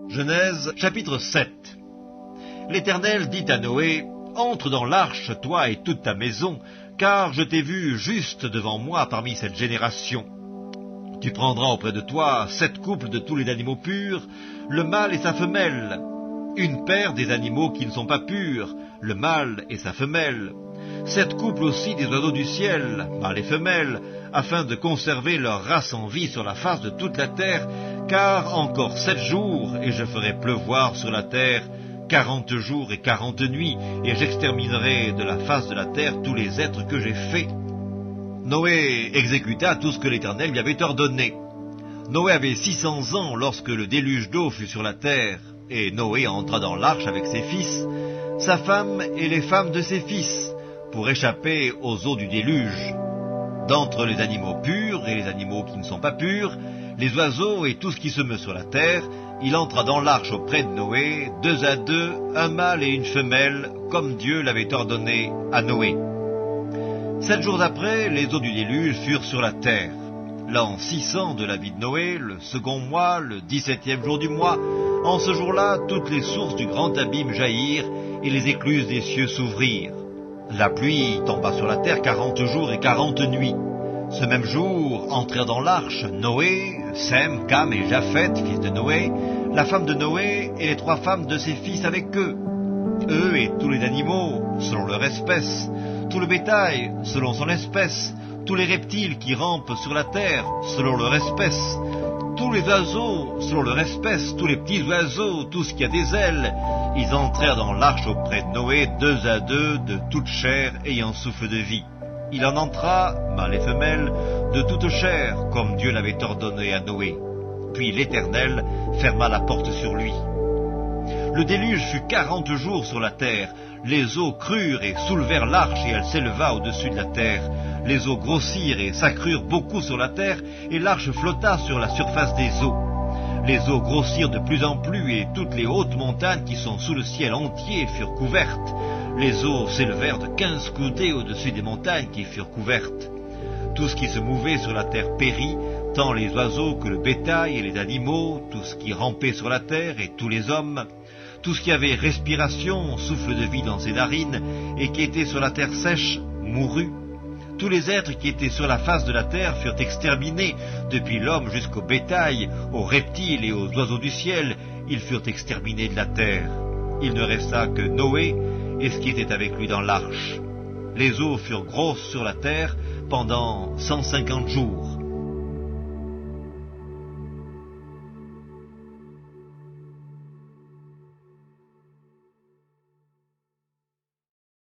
Genèse, chapitre 7. L'Éternel dit à Noé, « Entre dans l'arche, toi et toute ta maison, car je t'ai vu juste devant moi parmi cette génération. Tu prendras auprès de toi 7 couples de tous les animaux purs, le mâle et sa femelle, une paire des animaux qui ne sont pas purs, le mâle et sa femelle, 7 couples aussi des oiseaux du ciel, mâles et femelles, afin de conserver leur race en vie sur la face de toute la terre, car encore 7 jours, et je ferai pleuvoir sur la terre 40 jours et 40 nuits, et j'exterminerai de la face de la terre tous les êtres que j'ai faits. » Noé exécuta tout ce que l'Éternel lui avait ordonné. Noé avait 600 ans lorsque le déluge d'eau fut sur la terre, et Noé entra dans l'arche avec ses fils, sa femme et les femmes de ses fils, pour échapper aux eaux du déluge. D'entre les animaux purs et les animaux qui ne sont pas purs, les oiseaux et tout ce qui se meut sur la terre, il entra dans l'arche auprès de Noé, 2 à 2, un mâle et une femelle, comme Dieu l'avait ordonné à Noé. 7 jours après, les eaux du déluge furent sur la terre. L'an 600 de la vie de Noé, le second mois, le 17e jour du mois, en ce jour-là, toutes les sources du grand abîme jaillirent, et les écluses des cieux s'ouvrirent. La pluie tomba sur la terre 40 jours et 40 nuits. Ce même jour entrèrent dans l'arche Noé, Sem, Cam et Japheth, fils de Noé, la femme de Noé et les 3 femmes de ses fils avec eux. Eux et tous les animaux, selon leur espèce, tout le bétail, selon son espèce, tous les reptiles qui rampent sur la terre, selon leur espèce, tous les oiseaux, selon leur espèce, tous les petits oiseaux, tout ce qui a des ailes, ils entrèrent dans l'arche auprès de Noé, 2 à 2, de toute chair ayant souffle de vie. Il en entra, mâle et femelle, de toute chair, comme Dieu l'avait ordonné à Noé. Puis l'Éternel ferma la porte sur lui. Le déluge fut 40 jours sur la terre. Les eaux crurent et soulevèrent l'arche, et elle s'éleva au-dessus de la terre. Les eaux grossirent et s'accrurent beaucoup sur la terre, et l'arche flotta sur la surface des eaux. Les eaux grossirent de plus en plus, et toutes les hautes montagnes qui sont sous le ciel entier furent couvertes. Les eaux s'élevèrent de 15 coudées au-dessus des montagnes qui furent couvertes. Tout ce qui se mouvait sur la terre périt, tant les oiseaux que le bétail et les animaux, tout ce qui rampait sur la terre et tous les hommes, tout ce qui avait respiration, souffle de vie dans ses narines, et qui était sur la terre sèche, mourut. Tous les êtres qui étaient sur la face de la terre furent exterminés, depuis l'homme jusqu'au bétail, aux reptiles et aux oiseaux du ciel, ils furent exterminés de la terre. Il ne resta que Noé et ce qui était avec lui dans l'arche. Les eaux furent grosses sur la terre pendant 150 jours.